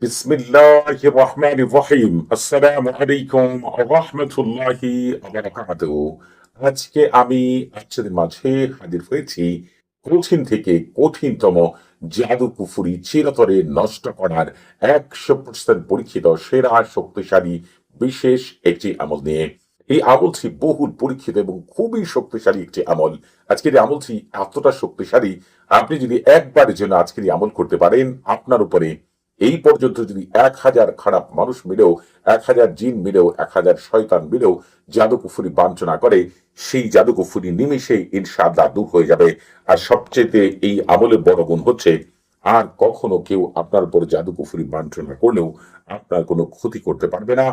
বিসমিল্লাহির রহমানির রহিম। আসসালামু আলাইকুম ওয়া রাহমাতুল্লাহি ওয়া বারাকাতুহু। আজকে আমি আপনাদের মাঝে হাজির হয়েছি কঠিন থেকে কঠিনতম জাদুকুফরি চিরতরে নষ্ট করার 100% পরীক্ষিত সেরা শক্তিশালী বিশেষ একটি আমল নিয়ে। এই আমলটি বহুল পরীক্ষিত এবং খুবই শক্তিশালী একটি আমল। আজকের এই আমলটি এতটা শক্তিশালী, আপনি যদি একবারের জন্য আজকের এই আমল করতে পারেন, আপনার উপরে এই পর্যন্ত যদি 1000 খারাপ মানুষ মিলেও, 1000 জিন মিলেও, 1000 শয়তান মিলেও জাদুকুফরি বাঞ্ছনা করে, সেই জাদুকুফরি নিমিষেই ইনশাআল্লাহ দূর হয়ে যাবে। আর সবচেয়ে এই আমলের বড় গুণ হচ্ছে, আর কখনো কেউ আপনার উপর জাদুকুফরি বাঞ্ছনা করলেও আপনার কোনো ক্ষতি করতে পারবে না,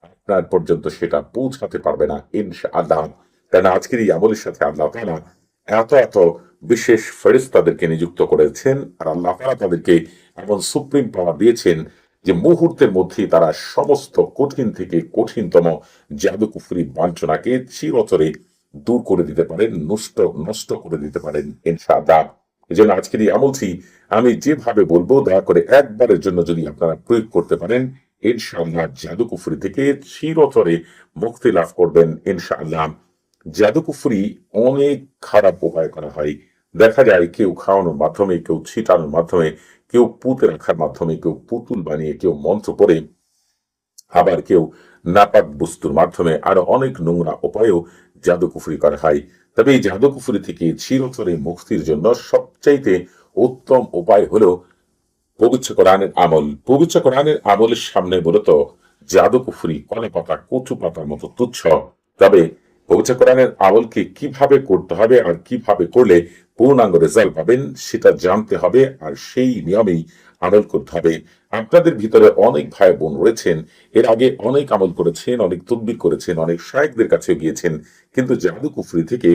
আপনার পর্যন্ত সেটা পৌঁছাতে পারবে না ইনশাআল্লাহ। কারণ আজকের এই আমলের সাথে আল্লাহ তাআলা এত এত বিশেষ ফেরেশতাদেরকে নিযুক্ত করেছেন, আর আল্লাহ তাআলা তাদেরকে এমন সুপ্রিম পাওয়ার দিয়েছেন যে মুহূর্তের মধ্যেই তারা সমস্ত কঠিন থেকে কঠিনতম জাদুকুফরি বাঞ্ছনাকে চিরতরে দূর করে দিতে পারেন, নষ্ট নষ্ট করে দিতে পারেন ইনশাআল্লাহ। এই জন্য আজকের এই আমলটি আমি যেভাবে বলবো, দয়া করে একবারের জন্য যদি আপনারা প্রয়োগ করতে পারেন, ইনশাআল্লাহ জাদুকুফরি থেকে চিরতরে মুক্তি লাভ করবেন ইনশাআল্লাহ। জাদুকুফরি অনেক খারাপ উপায় করা হয়। দেখা যায় কেউ খাওয়ানোর মাধ্যমে, কেউ ছিটানোর মাধ্যমে, কেউ পুঁতে রাখার মাধ্যমে, কেউ পুতুল বানিয়ে, কেউ মন্ত্র পড়ে, আবার কেউ নাপাক বস্তুর মাধ্যমে, আরো অনেক নোংরা উপায়েও জাদুকুফরি করা হয়। তবে এই জাদুকুফরি থেকে চিরতরে মুক্তির জন্য সবচাইতে উত্তম উপায় হলো পবিত্র কোরআনের আমল। পবিত্র কোরআনের আমলের সামনে মূলত জাদুকুফরি কলা পাতা, কচু পাতার মতো তুচ্ছ। তবে পবিত্র কোরআনের আমলকে কিভাবে করতে হবে আর কিভাবে করলে পূর্ণাঙ্গ রেজাল্ট পাবেন সেটা জানতে হবে, আর সেই নিয়মেই আমল করতে হবে। আপনাদের ভিতরে অনেক ভাই বোন রয়েছেন, এর আগে অনেক আমল করেছেন, অনেক তদবির করেছেন, অনেক শায়েখদের কাছে গিয়েছেন, কিন্তু জাদুকুফরি থেকে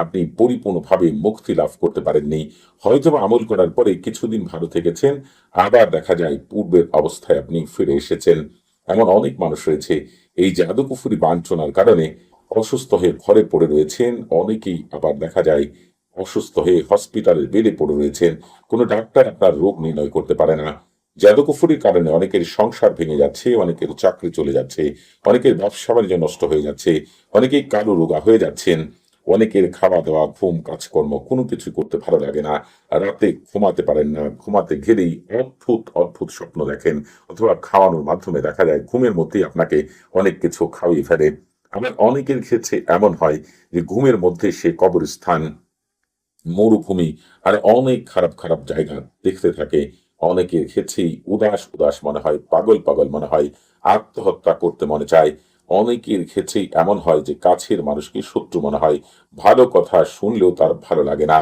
আপনি পরিপূর্ণভাবে মুক্তি লাভ করতে পারেননি। হয়তো আমল করার পরে কিছুদিন ভালো থেকেছেন, আবার দেখা যায় পূর্বের অবস্থায় আপনি ফিরে এসেছেন। এমন অনেক মানুষ রয়েছে এই জাদুকুফরি বাঞ্ছনার কারণে অসুস্থ হয়ে ঘরে পড়ে রয়েছেন। অনেকেই আবার দেখা যায় অসুস্থ হয়ে হসপিটালের বেডে পড়ে রয়েছেন। কোনো ডাক্তার আপনার রোগ নির্ণয় করতে পারে না। জাদুকুফরির কারণে অনেকের সংসার ভেঙে যাচ্ছে, অনেকের চাকরি চলে যাচ্ছে, অনেকের ব্যবসা বাণিজ্য নষ্ট হয়ে যাচ্ছে, অনেকেই কালো রোগা হয়ে যাচ্ছেন, অনেকের খাওয়া দাওয়া, ঘুম, কাজকর্ম কোনো কিছু করতে ভালো লাগে না, রাতে ঘুমাতে পারেন না, ঘুমাতে গেলেই অদ্ভুত অদ্ভুত স্বপ্ন দেখেন, অথবা খাওয়ানোর মাধ্যমে দেখা যায় ঘুমের মধ্যেই আপনাকে অনেক কিছু খাওয়িয়ে ফেলে। আবার অনেকের ক্ষেত্রে এমন হয় যে ঘুমের মধ্যে সে কবরস্থান, মরুভূমি আর অনেক খারাপ খারাপ জায়গা দেখতে থাকে। অনেকের ক্ষেত্রেই উদাস উদাস মনে হয়, পাগল পাগল মনে হয়, আত্মহত্যা করতে মনে চায়। অনেকের ক্ষেত্রেই এমন হয় যে কাছের মানুষকে শত্রু মনে হয়, ভালো কথা শুনলেও তার ভালো লাগে না,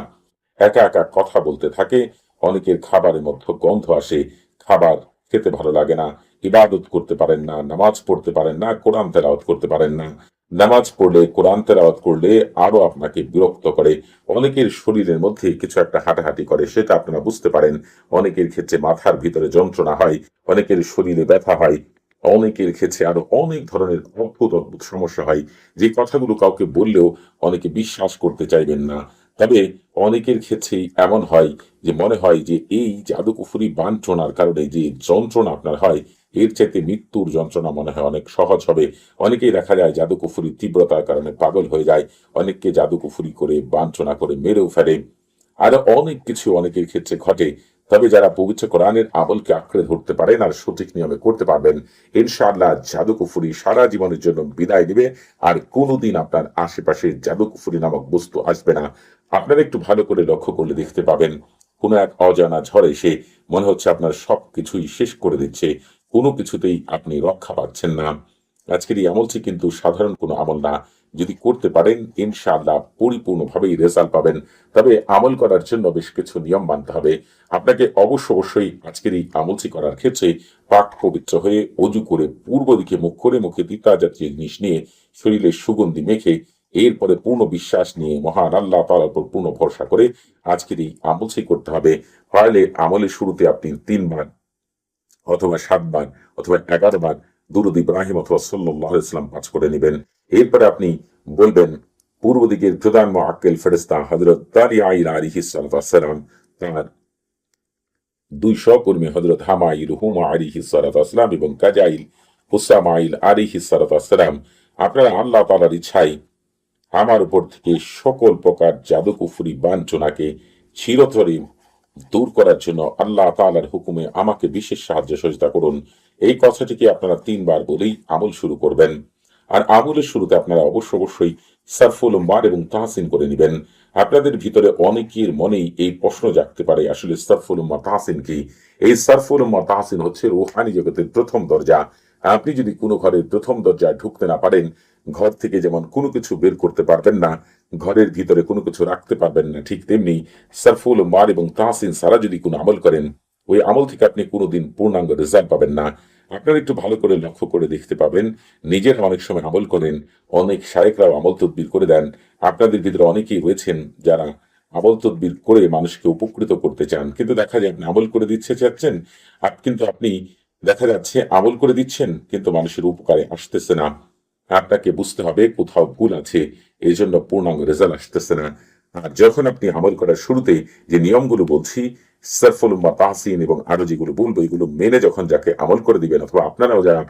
একা একা কথা বলতে থাকে। অনেকের খাবারের মধ্যে গন্ধ আসে, খাবার খেতে ভালো লাগে না, ইবাদত করতে পারেন না, নামাজ পড়তে পারেন না, কোরআন তেলাওয়াত করতে পারেন না। নামাজ পড়লে, কোরআন তেলাওয়াত করলে আরো আপনাকে বিরক্ত করে। অনেকের শরীরের মধ্যে কিছু একটা হাঁটাহাঁটি করে, সেটা আপনারা বুঝতে পারেন। অনেকের ক্ষেত্রে মাথার ভিতরে যন্ত্রণা হয়, অনেকের শরীরে ব্যথা হয়, অনেকের ক্ষেত্রে আরো অনেক ধরনের অদ্ভুত অদ্ভুত সমস্যা হয়, যে কথাগুলো কাউকে বললেও অনেকে বিশ্বাস করতে চাইবেন না। তবে অনেকের ক্ষেত্রেই এমন হয় যে মনে হয় যে এই জাদুকুফরি বাঞ্ছনার কারণে যে যন্ত্রণা আপনার হয়, এর চাইতে মৃত্যুর যন্ত্রণা মনে হয় অনেক সহজ হবে। অনেকেই দেখা যায় জাদুকুফরির তীব্রতার কারণে পাগল হয়ে যায়, অনেককে জাদুকুফরি করে বাঞ্ছনা করে মেরেও ফেলে, আরো অনেক কিছু অনেকের ক্ষেত্রে ঘটে। তবে যারা পবিত্র কোরআনের আমলকে আঁকড়ে ধরতে পারেন আর সঠিক নিয়মে করতে পারবেন, ইনশাআল্লাহ জাদুকুফরি সারা জীবনের জন্য বিদায় নেবে, আর কোনোদিন আপনার আশেপাশে জাদুকুফরি নামক বস্তু আসবে না। আপনারা একটু ভালো করে লক্ষ্য করলে দেখতে পাবেন, কোনো এক অজানা ঝড় এসে মনে হচ্ছে আপনার সবকিছুই শেষ করে দিচ্ছে, কোনো কিছুতেই আপনি রক্ষা পাচ্ছেন না। আজকের এই আমলটি কিন্তু সাধারণ কোনো আমল না। যদি করতে পারেন ইনশাআল্লাহ পরিপূর্ণভাবেই রেজাল্ট পাবেন। তবে আমল করার জন্য বেশ কিছু নিয়ম মানতে হবে। আপনাকে অবশ্যই আজকের এই আমলটি করার ক্ষেত্রে পাক পবিত্র হয়ে অজু করে পূর্ব দিকে মুখ করে মুখে তিতা জাতীয় জিনিস নিয়ে শরীরে সুগন্ধি মেখে এরপরে পূর্ণ বিশ্বাস নিয়ে মহান আল্লাহ তাআলার উপর পূর্ণ ভরসা করে আজকের এই আমলটি করতে হবে। পারলে আমলের শুরুতে আপনি 3 বার অথবা 7 বার অথবা 11 বার দুরূদ ইব্রাহিম অথবা সাল্লাল্লাহু আলাইহি ওয়াসাল্লাম পাঠ করে নেবেন। এরপরে আপনি বলবেন, পূর্ব দিকের প্রধান মুআক্কিল ফেরেশতা হযরত দারিয়া আলাইহিস সালাতু ওয়াস সালাম তার দুই সহকর্মী হযরত হামাইল হুমা আলাইহিস সালাতু ওয়াসসালাম এবং কাজাইল হুসামাইল আলাইহিস সালাতু ওয়াসসালাম, আপনারা আল্লাহ তাআলার ইচ্ছায় আমার উপর থেকে সকল প্রকার জাদুকুফরি বাঞ্ছনাকে চিরতরে দূর করার জন্য আল্লাহ তাআলার হুকুমে আমাকে বিশেষ সাহায্য সহযোগিতা করুন। এই কথাটিকে আপনারা ৩ বার বলেই আমল শুরু করবেন। আর আমলের শুরুতে আপনারা অবশ্যই সারফুল মার এবং তাহসিন করে নেবেন। আপনাদের ভিতরে অনেকের মনেই এই প্রশ্ন জাগতে পারে, আসলে সারফুল উম্মাহ তাহসিন কি? এই সারফুল উম্মাহ তাহসিন হচ্ছে রুহানি জগতের প্রথম দরজা। আপনি যদি কোনো ঘরের প্রথম দরজায় ঢুকতে না পারেন, ঘর থেকে যেমন কোনো কিছু বের করতে পারবেন না, ঘরের ভিতরে কোনো কিছু রাখতে পারবেন না, ঠিক তেমনি সারফুল মার এবং তাহসিন সারা যদি কোনো আমল করেন, ওই আমল থেকে আপনি কোনোদিন পূর্ণাঙ্গ রেজাল্ট পাবেন না। আপনারা একটু ভালো করে লক্ষ্য করে দেখতে পাবেন, নিজেরা অনেক সময় আমল করেন, অনেক শায়েকরাও আমল তদবির করে দেন। আপনাদের ভিতরে অনেকেই রয়েছেন যারা আমল তদবির করে মানুষকে উপকৃত করতে চান, কিন্তু দেখা যায় আপনি আমল করে দিচ্ছে চাচ্ছেন, কিন্তু আপনি দেখা যাচ্ছে আমল করে দিচ্ছেন কিন্তু মানুষের উপকারে আসতেছে না। আপনাকে বুঝতে হবে কোথাও ভুল আছে, এই জন্য পূর্ণাঙ্গ রেজাল্ট আসতেছে না। আর যখন আপনি আমল করার শুরুতে যে নিয়মগুলো বলছি, সারফুল বা তাহসিন এবং আরো যেগুলো বলবো, এগুলো মেনে যখন যাকে আমল করে দিবেন, অথবা আপনারাও যারা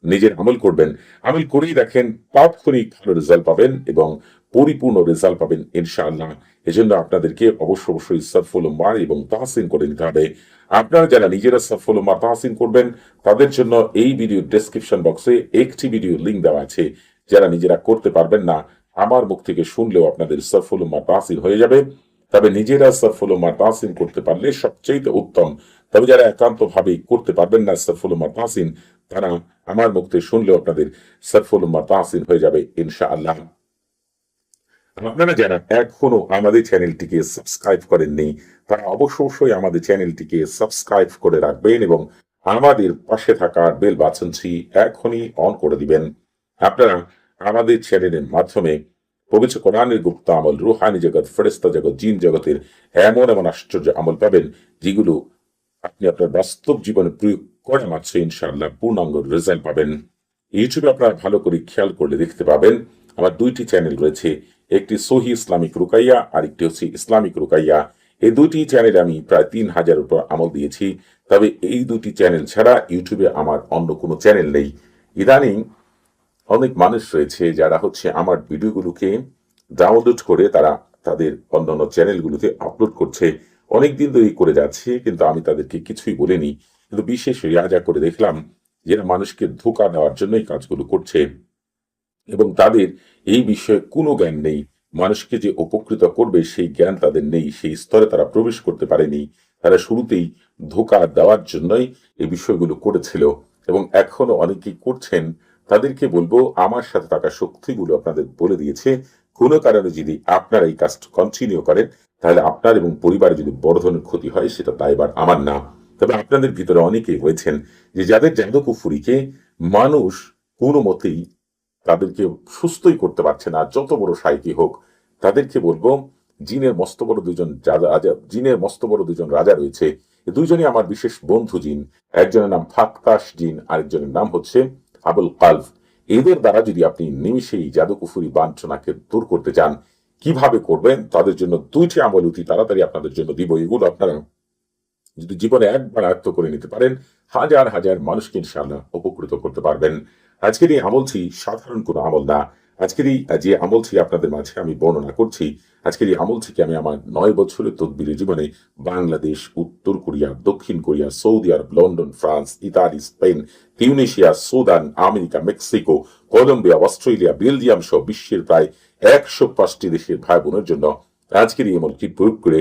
নিজের আমল করবেন, আমল করেই দেখেন তাৎক্ষণিক ভালো রেজাল্ট পাবেন এবং পরিপূর্ণ রেজাল্ট পাবেন ইনশাআল্লাহ। এজন্য আপনাদেরকে অবশ্যই সারফুল মার এবং তাহসিন করে নিতে হবে। আপনারা যারা নিজেরা সারফুল মার তাহসিন করবেন, তাদের জন্য এই ভিডিও ডেসক্রিপশন বক্সে একটি ভিডিও লিংক দেওয়া আছে। যারা নিজেরা করতে পারবেন না, আমার মুখ থেকে শুনলেও আপনাদের সারফুল মার তাহসিন হয়ে যাবে। তবে নিজেরা সারফুল মার তাহসিন করতে পারলে সবচেয়ে উত্তম। তবে যারা একান্ত ভাবে করতে পারবেন না সারফুল মার তাহসিন, তারা আমার মুখ থেকে শুনলেও আপনাদের সারফুল মার তাহসিন হয়ে যাবে ইনশাআল্লাহ। আপনারা যারা এখনো আমাদের চ্যানেলটিকে সাবস্ক্রাইব করেননি, তারা অবশ্যই আমাদের চ্যানেলটিকে সাবস্ক্রাইব করে রাখবেন এবং আমাদের পাশে থাকা বেল বাটনটি এখনই অন করে দিবেন। আপনারা আমাদের চ্যানেলের মাধ্যমে পবিত্র কোরআনের গুপ্ত আমল, রুহানি জগৎ, ফেরেশতা জগৎ, জিন জগতের এমন আশ্চর্য আমল পাবেন, যেগুলো আপনি আপনার বাস্তব জীবনে প্রয়োগ করা মাত্র ইনশাআল্লাহ পূর্ণাঙ্গ রেজাল্ট পাবেন। ইউটিউবে আপনারা ভালো করে খেয়াল করলে দেখতে পাবেন আমার 2টি চ্যানেল রয়েছে, একটি সহি ইসলামিক রুকাইয়া আর একটি হচ্ছে ইসলামিক রুকাইয়া। এই 2টি চ্যানেলে আমি প্রায় 3000 উপর আমল দিয়েছি। তবে এই 2টি চ্যানেল ছাড়া ইউটিউবে আমার অন্য কোনো চ্যানেল নেই। ইদানিং অনেক মানুষ রয়েছে যারা হচ্ছে আমার ভিডিওগুলোকে ডাউনলোড করে তারা তাদের অন্যান্য চ্যানেলগুলোতে আপলোড করছে, অনেকদিন ধরে করে যাচ্ছে, কিন্তু আমি তাদেরকে কিছুই বলিনি। কিন্তু বিশেষ রিয়াজা করে দেখলাম যারা মানুষকে ধোঁকা দেওয়ার জন্যই কাজগুলো করছে এবং তাদের এই বিষয়ে কোনো জ্ঞান নেই। মানুষকে যে উপকৃত করবে সেই জ্ঞান তাদের নেই, সেই স্তরে তারা প্রবেশ করতে পারেনি। তারা শুরুতেই ধোঁকা দেওয়ার জন্যই এই বিষয়গুলো করেছিল এবং এখনো অনেকেই করছেন। তাদেরকে বলবো, আমার সাথে থাকা শক্তিগুলো আপনাদের বলে দিয়েছে, কোনো কারণে যদি আপনারা এই কাজটা কন্টিনিউ করেন, তাহলে আপনার এবং পরিবারে যদি বড় ধরনের ক্ষতি হয়, সেটা দায়ভার আমার না। তবে আপনাদের ভিতরে অনেকেই হয়েছেন যে যাদের জাদুকুফুরিকে মানুষ কোনো মতেই তাদেরকে সুস্থই করতে পারছে না, যত বড় সাইকি হোক। তাদেরকে বলবো, জিনের মস্ত বড় দুজন রাজা রয়েছে। এই দুইজনই আমার বিশেষ বন্ধু জিন। একজনের নাম ফাক্তাস জিন, আরেকজনের নাম হচ্ছে আবুল কালফ। এদের দ্বারা যদি আপনি নিমিষেই জাদুকুফুরি বাঞ্ছনাকে দূর করতে চান, কিভাবে করবেন তাদের জন্য 2টি আমল অতি তাড়াতাড়ি আপনাদের জন্য দিব। এগুলো আপনারা যদি জীবনে একবার আয়ত্ত করে নিতে পারেন, হাজার মানুষকে ইনশাআল্লাহ উপকৃত করতে পারবেন। আজকের এই আমলটি সাধারণ কোনো আমল না। আজকের এই যে আমলটি আপনাদের মাঝে আমি বর্ণনা করছি, আজকের এই আমল থেকে আমি আমার 9 বছরের তদবিরের জীবনে বাংলাদেশ, উত্তর কোরিয়া, দক্ষিণ Korea, Saudi Arab, London, France, Italy, Spain, Tunisia, Sudan, America, Mexico, Colombia, Australia, Belgium সহ বিশ্বের প্রায় 105টি দেশের ভাই বোনের জন্য আজকের এই আমলটি প্রয়োগ করে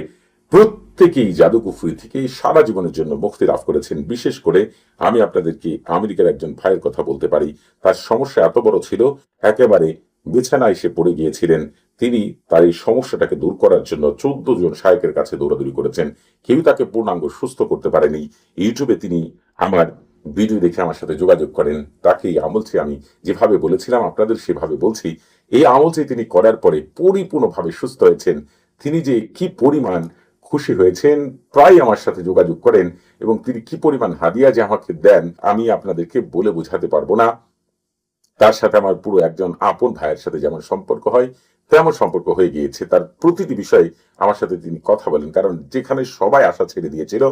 প্রত্যেকেই জাদুকুফরি থেকে সারা জীবনের জন্য মুক্তি লাভ করেছেন। বিশেষ করে আমি আপনাদেরকে আমেরিকার একজন ভাইয়ের কথা বলতে পারি। তার সমস্যা এত বড় ছিল, একেবারে বিছানায় এসে পড়ে গিয়েছিলেন। তিনি তার এই সমস্যাটাকে দূর করার জন্য 14 জন শায়েকের কাছে দৌড়াদৌড়ি করেছেন, কেউ তাকে পূর্ণাঙ্গ সুস্থ করতে পারেনি। ইউটিউবে তিনি আমার ভিডিও দেখে আমার সাথে যোগাযোগ করেন। তাকে এই আমলটি আমি যেভাবে বলেছিলাম আপনাদের সেভাবে বলছি। এই আমলটি তিনি করার পরে পরিপূর্ণভাবে সুস্থ হয়েছেন। তিনি যে কি পরিমাণ খুশি হয়েছেন, প্রায় আমার সাথে যোগাযোগ করেন এবং তিনি কি পরিমাণ হাদিয়া যে আমাকে দেন, আমি আপনাদেরকে বলে বোঝাতে পারবো না। তার সাথে আমার পুরো একজন আপন ভাইয়ের সাথে যেমন সম্পর্ক হয়, তেমন সম্পর্ক হয়ে গিয়েছে। তার প্রতিটি বিষয়ে আমার সাথে তিনি কথা বলেন, কারণ যেখানে সবাই আশা ছেড়ে দিয়েছিল,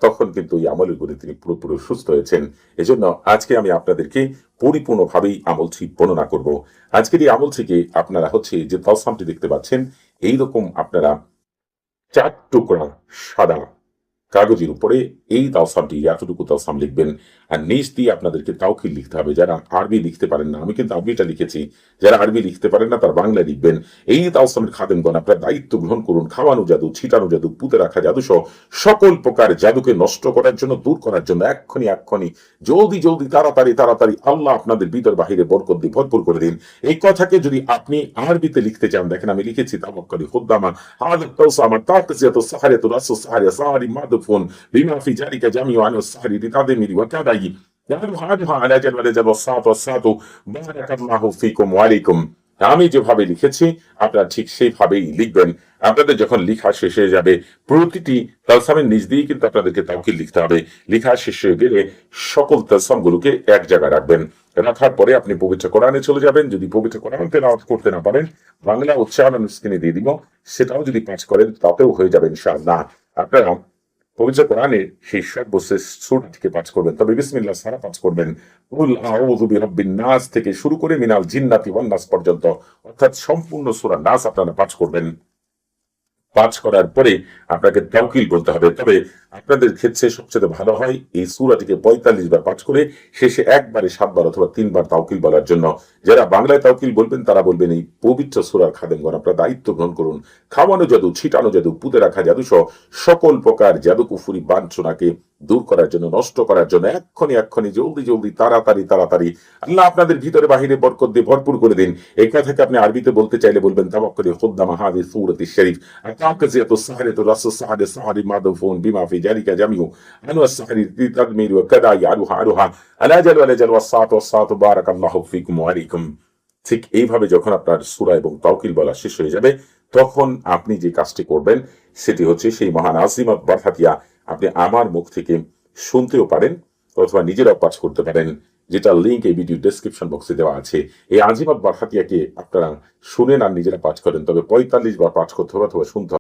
তখন কিন্তু এই আমলের করে তিনি পুরোপুরি সুস্থ হয়েছেন। এজন্য আজকে আমি আপনাদেরকে পরিপূর্ণভাবেই আমলটি বর্ণনা করব। আজকের এই আমল থেকে আপনারা হচ্ছে যে তালসামটি দেখতে পাচ্ছেন, এইরকম আপনারা 4 টুকরা সাদা কাগজের উপরে এই তাওসামটি এতটুকু তাওসাম লিখবেন, আর নিচ দিয়ে আপনাদেরকে তাওকিল লিখতে হবে। যারা আরবি লিখতে পারেন না, আমি কিন্তু আরবিটা লিখেছি, যারা আরবি লিখতে পারেন না তার বাংলা লিখবেন। এই তাওসামের খাদেমগণ আপনার দায়িত্ব গ্রহণ করুন। খাওয়ানো জাদু, ছিটানো জাদু, পুঁতে রাখা জাদু সহ সকল প্রকার জাদুকে নষ্ট করার জন্য, দূর করার জন্য এক্ষুনি জলদি জলদি তাড়াতাড়ি আল্লাহ আপনাদের ভিতর বাহিরে বরকত দিয়ে ভরপুর করে দিন। এই কথাকে যদি আপনি আরবিতে লিখতে চান, দেখেন আমি লিখেছি তাওয়াক্কালি খুদ্দামা হাযা তাওসামা তাকসিয়াতু সাহারিয়াতু রাসু সাহারিয়া সাহারি মাদফুন বিমা ফি জালিকা জামিউ আন সাহারি লিতাদমিরি ওয়া কাদাই ইয়ালুহা আলা জালওয়ালা ওয়াসাতু বারাকাল্লাহু ফিকুম ওয়া আলাইকুম। আমি যেভাবে লিখেছি আপনারা ঠিক সেইভাবেই লিখবেন। আপনাদের যখন লেখা শেষ হয়ে যাবে, প্রতিটি তালসামের নিচ দিয়ে কিন্তু আপনাদেরকে তাওকিল লিখতে হবে। লেখা শেষ হয়ে গেলে সকল তালসামগুলোকে এক জায়গায় রাখবেন। রাখার পরে আপনি পবিত্র কোরআনে চলে যাবেন। যদি পবিত্র কোরআন তেলাওয়াত করতে না পারেন, বাংলা উচ্চারণ স্ক্রিনে দিয়ে দিব, সেটাও যদি পাঠ করেন তাতেও হয়ে যাবে ইনশাআল্লাহ। আপনারা পবিত্র কোরআনে সেই সর্বশেষ সূরাটিকে পাঠ করবেন, তবে বিসমিল্লাহ সারা পাঠ করবেন। কুল আউযু বিরাব্বিন নাস থেকে শুরু করে মিনাল জিন্নাতি ওয়ান নাস পর্যন্ত, অর্থাৎ সম্পূর্ণ সূরা নাস আপনারা পাঠ করবেন। পাঠ করার পরে আপনাকে তাওকিল বলতে হবে। তবে আপনাদের ক্ষেত্রে সবচেয়ে ভালো হয় এই সূরাটিকে 45 বার পাঠ করে শেষে একবারে 7 বার অথবা 3 বার তাওকিল বলার জন্য। যারা বাংলায় তাওকিল বলবেন তারা বলবেন এই পবিত্র সূরার খাদেমগণ আপনারা দায়িত্ব গ্রহণ করুন। খাওয়ানো জাদু, ছিটানো জাদু, পুঁতে রাখা জাদু সহ সকল প্রকার জাদু কুফরি বাঞ্ছনাকে দূর করার জন্য, নষ্ট করার জন্য এক্ষুনি জলদি তাড়াতাড়ি আল্লাহ আপনাদের ভিতরে বাহিরে বরকত দিয়ে ভরপুর করে দিন। এই কথাকে আপনি আরবিতে বলতে চাইলে বলবেন তাওয়াক্কালি খুদ্দামা হাযিহি সূরাতি শরীফ তাকসিয়াতু সাহারিয়াতু রাসু সাহারি সাহারি মাদফুন বিমা ফি জালিকা জামিউ আন সাহারি লিতাদমিরি ওয়া কাদাই আলুহা আলা জাল ওয়াসাতু বারাকাল্লাহু ফিকুম ওয়া আলাইকুম। ঠিক এইভাবে যখন আপনার সূরা এবং তাওকিল বলা শেষ হয়ে যাবে, তখন আপনি যে কাজটি করবেন সেটি হচ্ছে সেই মহান আজিমত বারহাতিয়া আপনি আমার মুখ থেকে শুনতেও পারেন অথবা নিজেরাও পাঠ করতে পারেন, যেটা লিঙ্ক এই ভিডিও ডেসক্রিপশন বক্সে দেওয়া আছে। এই আজিমত বারহাতিয়াকে আপনারা শুনেন আর নিজেরা পাঠ করেন, তবে 45 বার পাঠ করতে হবে অথবা শুনতে হবে।